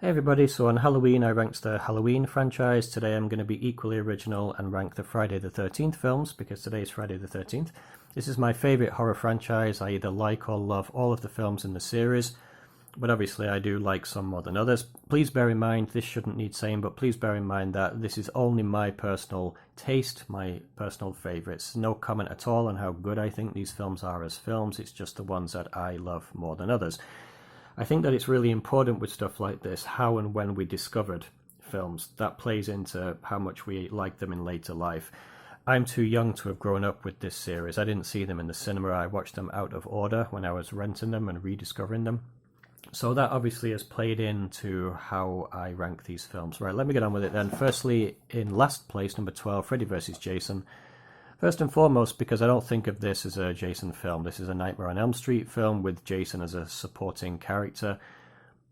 Hey everybody, so on Halloween I ranked the Halloween franchise. Today I'm going to be equally original and rank the Friday the 13th films because today is Friday the 13th. This is my favourite horror franchise. I either like or love all of the films in the series, but obviously I do like some more than others. Please bear in mind, this shouldn't need saying, but please bear in mind that this is only my personal taste, my personal favourites. No comment at all on how good I think these films are as films, it's just the ones that I love more than others. I think that it's really important with stuff like this, how and when we discovered films. That plays into how much we like them in later life. I'm too young to have grown up with this series. I didn't see them in the cinema. I watched them out of order when I was renting them and rediscovering them. So that obviously has played into how I rank these films. Right, let me get on with it then. Firstly, in last place, number 12, Freddy vs. Jason. First and foremost, because I don't think of this as a Jason film. This is a Nightmare on Elm Street film with Jason as a supporting character.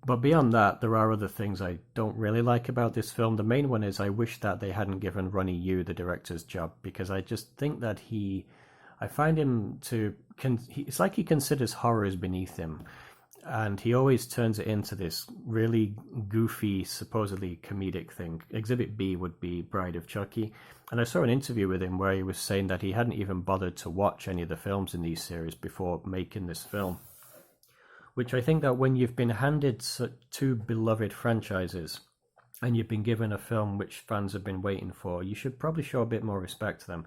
But beyond that, there are other things I don't really like about this film. The main one is I wish that they hadn't given Ronnie Yu the director's job, because I just think that I find him to, it's like he considers horror as beneath him. And he always turns it into this really goofy, supposedly comedic thing. Exhibit B would be Bride of Chucky. And I saw an interview with him where he was saying that he hadn't even bothered to watch any of the films in these series before making this film. Which I think that when you've been handed two beloved franchises and you've been given a film which fans have been waiting for, you should probably show a bit more respect to them.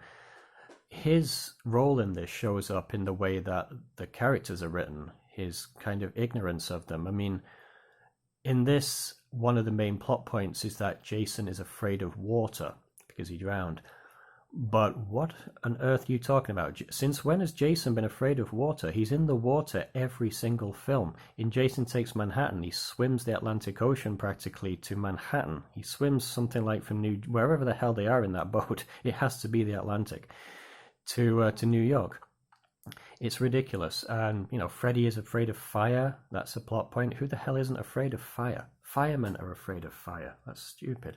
His role in this shows up in the way that the characters are written, his kind of ignorance of them. I mean, in this, one of the main plot points is that Jason is afraid of water because he drowned. But what on earth are you talking about? Since when has Jason been afraid of water? He's in the water every single film. In Jason Takes Manhattan, he swims the Atlantic Ocean practically to Manhattan. He swims something like from wherever the hell they are in that boat. It has to be the Atlantic to New York. It's ridiculous. And, Freddy is afraid of fire. That's a plot point. Who the hell isn't afraid of fire? Firemen are afraid of fire. That's stupid.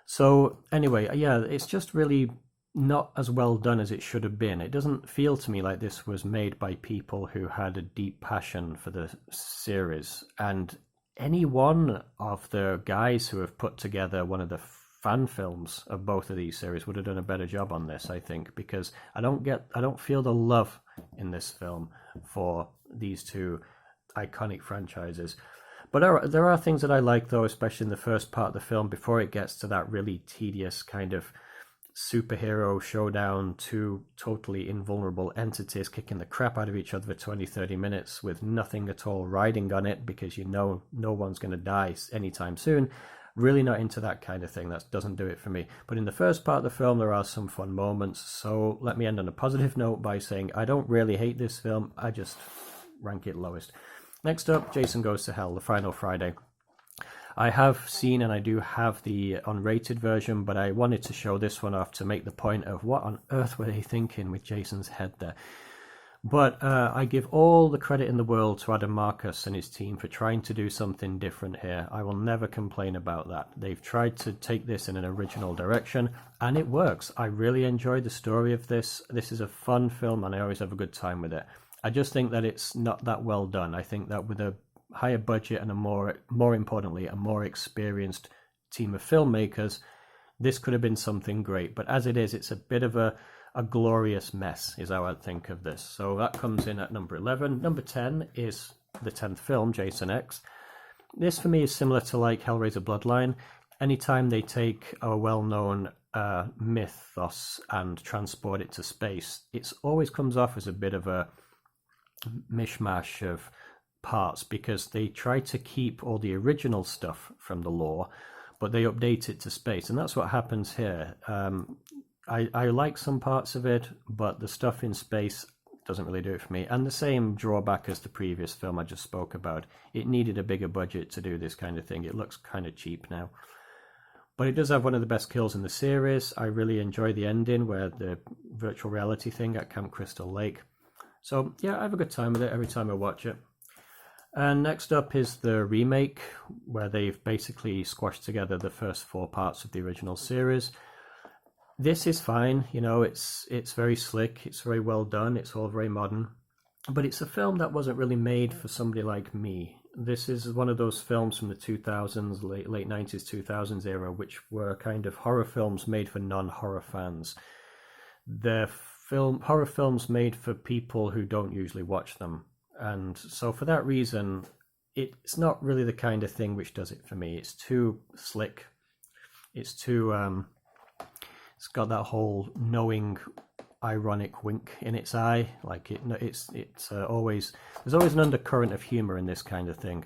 So, anyway, yeah, it's just really not as well done as it should have been. It doesn't feel to me like this was made by people who had a deep passion for the series. And any one of the guys who have put together one of the fan films of both of these series would have done a better job on this, I think, because I don't feel the love in this film for these two iconic franchises. But there are things that I like, though, especially in the first part of the film, before it gets to that really tedious kind of superhero showdown, two totally invulnerable entities kicking the crap out of each other for 20-30 minutes with nothing at all riding on it, because no one's going to die anytime soon. Really not into that kind of thing. That doesn't do it for me. But in the first part of the film, there are some fun moments. So let me end on a positive note by saying I don't really hate this film. I just rank it lowest. Next up, Jason Goes to Hell, the final Friday. I have seen and I do have the unrated version, but I wanted to show this one off to make the point of what on earth were they thinking with Jason's head there. But I give all the credit in the world to Adam Marcus and his team for trying to do something different here. I will never complain about that. They've tried to take this in an original direction, and it works. I really enjoyed the story of this. This is a fun film, and I always have a good time with it. I just think that it's not that well done. I think that with a higher budget and more importantly, a more experienced team of filmmakers, this could have been something great. But as it is, it's a bit of a glorious mess is how I think of this. So that comes in at number 11. Number 10 is the 10th film, Jason X. This for me is similar to like Hellraiser Bloodline. Anytime they take a well-known mythos and transport it to space, it always comes off as a bit of a mishmash of parts, because they try to keep all the original stuff from the lore, but they update it to space. And that's what happens here. I like some parts of it, but the stuff in space doesn't really do it for me. And the same drawback as the previous film I just spoke about. It needed a bigger budget to do this kind of thing. It looks kind of cheap now. But it does have one of the best kills in the series. I really enjoy the ending where the virtual reality thing at Camp Crystal Lake. So yeah, I have a good time with it every time I watch it. And next up is the remake, where they've basically squashed together the first 4 parts of the original series. This is fine, it's very slick, it's very well done, it's all very modern. But it's a film that wasn't really made for somebody like me. This is one of those films from the 2000s, late 90s, 2000s era, which were kind of horror films made for non-horror fans. They're horror films made for people who don't usually watch them. And so for that reason, it's not really the kind of thing which does it for me. It's too slick. It's too... it's got that whole knowing, ironic wink in its eye. Like it's always... There's always an undercurrent of humor in this kind of thing.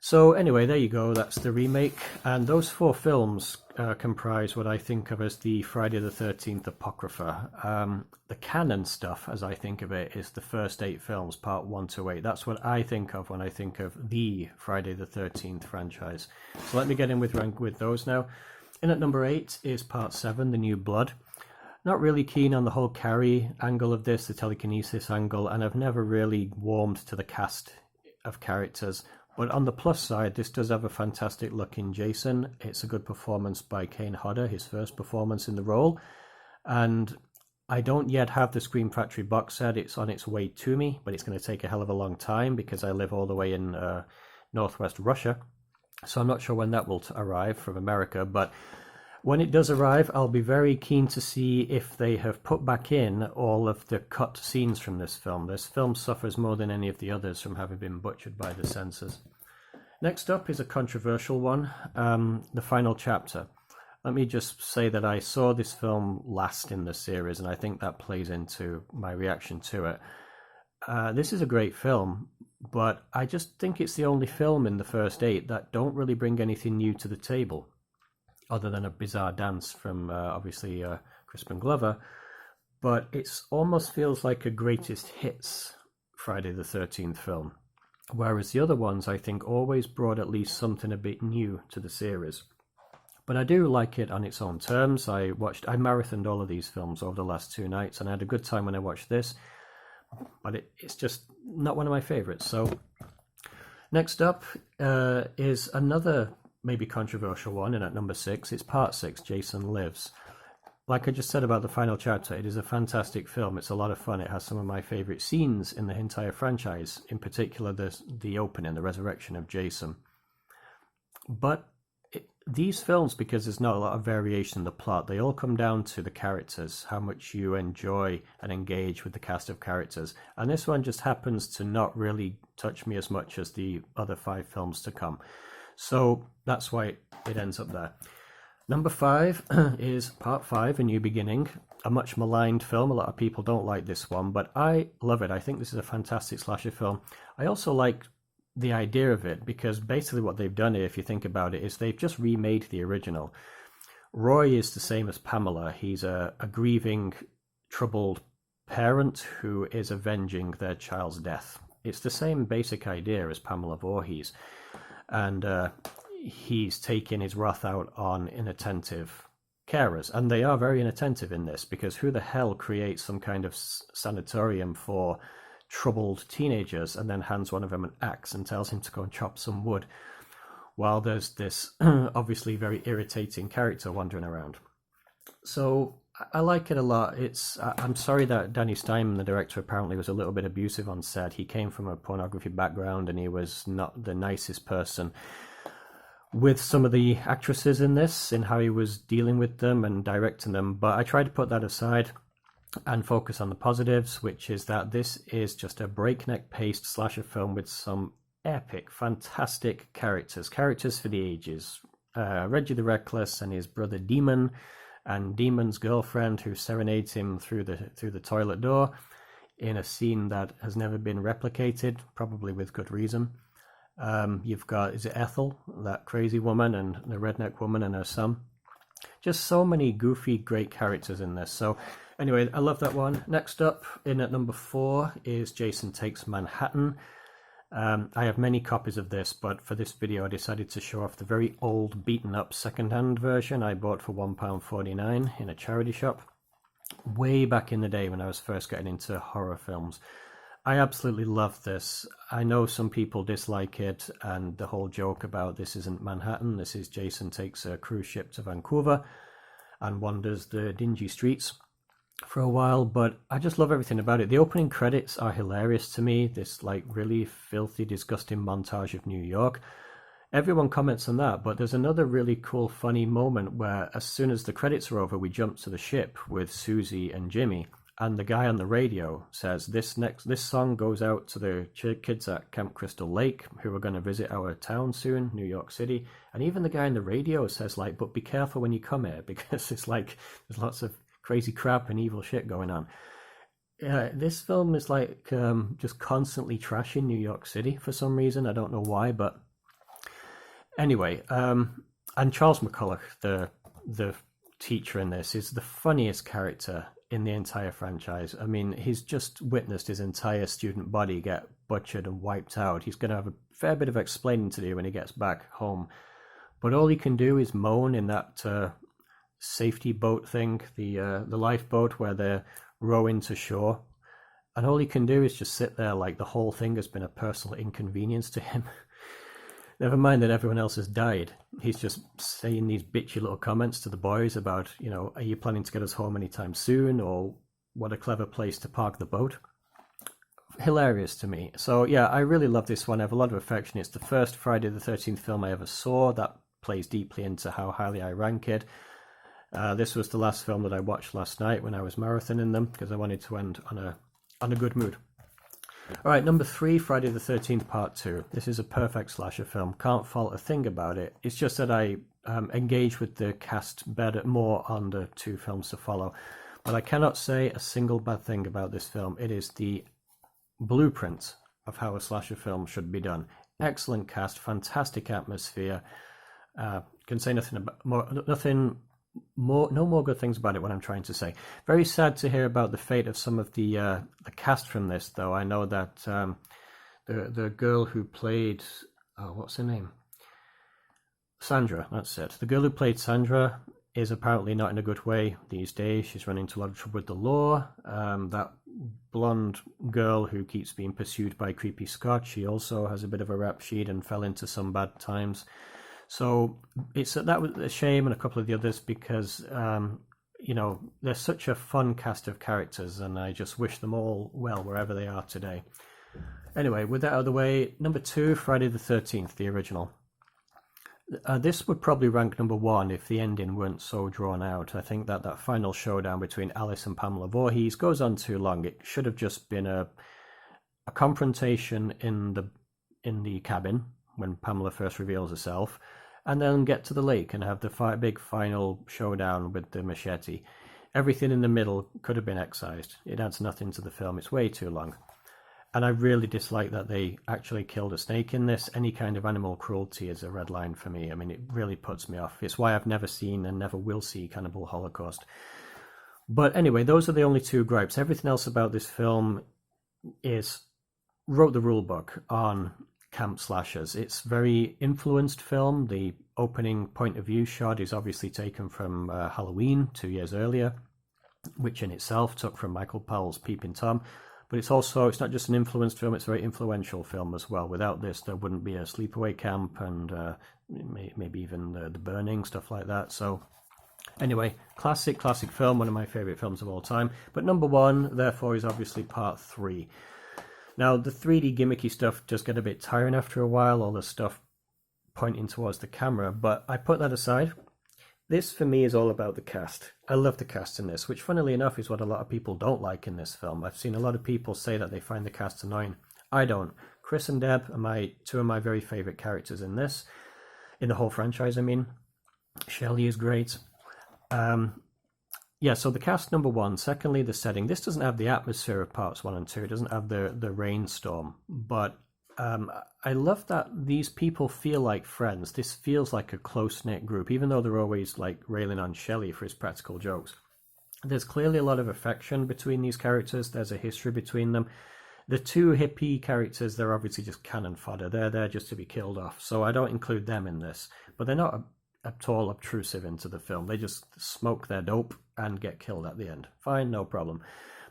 So anyway, there you go. That's the remake. And those 4 films comprise what I think of as the Friday the 13th Apocrypha. The canon stuff, as I think of it, is the first 8 films, part 1 to 8. That's what I think of when I think of the Friday the 13th franchise. So let me get in with those now. In at number 8 is part 7, The New Blood. Not really keen on the whole Carrie angle of this, the telekinesis angle, and I've never really warmed to the cast of characters. But on the plus side, this does have a fantastic look in Jason. It's a good performance by Kane Hodder, his first performance in the role. And I don't yet have the Scream Factory box set. It's on its way to me, but it's going to take a hell of a long time because I live all the way in northwest Russia. So I'm not sure when that will arrive from America. But when it does arrive, I'll be very keen to see if they have put back in all of the cut scenes from this film. This film suffers more than any of the others from having been butchered by the censors. Next up is a controversial one, The Final Chapter. Let me just say that I saw this film last in the series, and I think that plays into my reaction to it. This is a great film, but I just think it's the only film in the first 8 that don't really bring anything new to the table, other than a bizarre dance from, obviously, Crispin Glover. But it almost feels like a greatest hits Friday the 13th film. Whereas the other ones, I think, always brought at least something a bit new to the series. But I do like it on its own terms. I marathoned all of these films over the last 2 nights, and I had a good time when I watched this. But it's just not one of my favorites. So next up is another maybe controversial one, and at number 6, it's part 6, Jason Lives. Like I just said about The Final Chapter, it is a fantastic film. It's a lot of fun. It has some of my favorite scenes in the entire franchise, in particular the opening, the resurrection of Jason. But these films, because there's not a lot of variation in the plot, they all come down to the characters, how much you enjoy and engage with the cast of characters. And this one just happens to not really touch me as much as the other 5 films to come. So that's why it ends up there. Number 5 is Part 5, A New Beginning, a much maligned film. A lot of people don't like this one, but I love it. I think this is a fantastic slasher film. I also like the idea of it because basically what they've done here, if you think about it, is they've just remade the original. Roy is the same as Pamela. He's a grieving, troubled parent who is avenging their child's death. It's the same basic idea as Pamela Voorhees. And he's taking his wrath out on inattentive carers. And they are very inattentive in this, because who the hell creates some kind of sanatorium for troubled teenagers and then hands one of them an axe and tells him to go and chop some wood while there's this obviously very irritating character wandering around. So I like it a lot. I'm sorry that Danny Steinman, the director, apparently was a little bit abusive on set. He came from a pornography background and he was not the nicest person with some of the actresses in this, in how he was dealing with them and directing them. But I tried to put that aside and focus on the positives, which is that this is just a breakneck-paced slasher film with some epic, fantastic characters for the ages. Reggie the Reckless and his brother Demon, and Demon's girlfriend who serenades him through the toilet door in a scene that has never been replicated, probably with good reason. You've got, is it Ethel, that crazy woman, and the redneck woman and her son. Just so many goofy, great characters in this. So anyway, I love that one. Next up, in at number 4, is Jason Takes Manhattan. I have many copies of this, but for this video I decided to show off the very old, beaten-up second-hand version I bought for £1.49 in a charity shop way back in the day when I was first getting into horror films. I absolutely love this. I know some people dislike it, and the whole joke about this isn't Manhattan, this is Jason takes a cruise ship to Vancouver and wanders the dingy streets. for a while, but I just love everything about it. The opening credits are hilarious to me. This like really filthy, disgusting montage of New York. Everyone comments on that, but there's another really cool, funny moment where as soon as the credits are over, we jump to the ship with Susie and Jimmy, and the guy on the radio says, this song goes out to the kids at Camp Crystal Lake who are going to visit our town soon, New York City." And even the guy on the radio says, like, "But be careful when you come here," because it's like there's lots of crazy crap and evil shit going on. This film is like just constantly trashing New York City for some reason. I don't know why, but anyway, and Charles McCulloch, the teacher in this, is the funniest character in the entire franchise. I mean, he's just witnessed his entire student body get butchered and wiped out. He's going to have a fair bit of explaining to do when he gets back home. But all he can do is moan in that safety boat thing, the lifeboat where they're rowing to shore. And all he can do is just sit there like the whole thing has been a personal inconvenience to him. Never mind that everyone else has died. He's just saying these bitchy little comments to the boys about, are you planning to get us home anytime soon? Or what a clever place to park the boat. Hilarious to me. So yeah, I really love this one. I have a lot of affection. It's the first Friday the 13th film I ever saw. That plays deeply into how highly I rank it. This was the last film that I watched last night when I was marathoning them because I wanted to end on a good mood. All right, number 3, Friday the 13th Part 2. This is a perfect slasher film. Can't fault a thing about it. It's just that I engage with the cast more on the 2 films to follow. But I cannot say a single bad thing about this film. It is the blueprint of how a slasher film should be done. Excellent cast, fantastic atmosphere. Can say no more good things about it. What I'm trying to say. Very sad to hear about the fate of some of the cast from this, though. I know that the girl who played what's her name? Sandra. That's it. The girl who played Sandra is apparently not in a good way these days. She's running into a lot of trouble with the law. That blonde girl who keeps being pursued by creepy Scott, she also has a bit of a rap sheet and fell into some bad times. So that was a shame, and a couple of the others, because they're such a fun cast of characters, and I just wish them all well wherever they are today. Anyway, with that out of the way, number 2, Friday the 13th, the original. This would probably rank number 1 if the ending weren't so drawn out. I think that final showdown between Alice and Pamela Voorhees goes on too long. It should have just been a confrontation in the cabin when Pamela first reveals herself, and then get to the lake and have the big final showdown with the machete. Everything in the middle could have been excised. It adds nothing to the film. It's way too long. And I really dislike that they actually killed a snake in this. Any kind of animal cruelty is a red line for me. I mean, it really puts me off. It's why I've never seen and never will see Cannibal Holocaust. But anyway, those are the only 2 gripes. Everything else about this film wrote the rule book on camp slashers. It's very influenced film. The opening point of view shot is obviously taken from Halloween 2 years earlier, which in itself took from Michael Powell's Peeping Tom. But it's not just an influenced film, it's a very influential film as well. Without this, there wouldn't be a sleepaway camp and maybe even the burning, stuff like that. So anyway, classic film, one of my favorite films of all time. But number 1, therefore, is obviously Part 3. Now, the 3D gimmicky stuff does get a bit tiring after a while, all the stuff pointing towards the camera, but I put that aside. This, for me, is all about the cast. I love the cast in this, which, funnily enough, is what a lot of people don't like in this film. I've seen a lot of people say that they find the cast annoying. I don't. Chris and Deb are 2 of my very favourite characters in this. In the whole franchise, I mean. Shelley is great. Yeah, so the cast, number 1. Secondly, the setting. This doesn't have the atmosphere of parts 1 and 2. It doesn't have the rainstorm. But I love that these people feel like friends. This feels like a close-knit group, even though they're always like railing on Shelley for his practical jokes. There's clearly a lot of affection between these characters. There's a history between them. The 2 hippie characters, they're obviously just cannon fodder. They're there just to be killed off. So I don't include them in this. But they're not at all obtrusive into the film. They just smoke their dope and get killed at the end. Fine, no problem.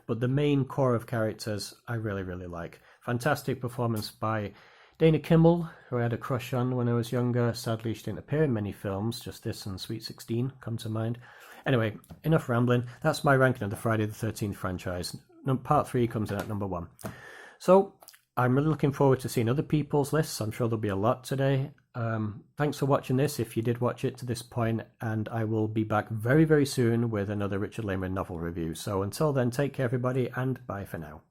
But the main core of characters I really, really like. Fantastic performance by Dana Kimmel, who I had a crush on when I was younger. Sadly, she didn't appear in many films. Just this and Sweet 16 come to mind. Anyway, enough rambling. That's my ranking of the Friday the 13th franchise. Part 3 comes in at number 1. So I'm really looking forward to seeing other people's lists. I'm sure there'll be a lot today. Thanks for watching this, if you did watch it to this point, and I will be back very, very soon with another Richard Lameron novel review. So until then, take care, everybody, and bye for now.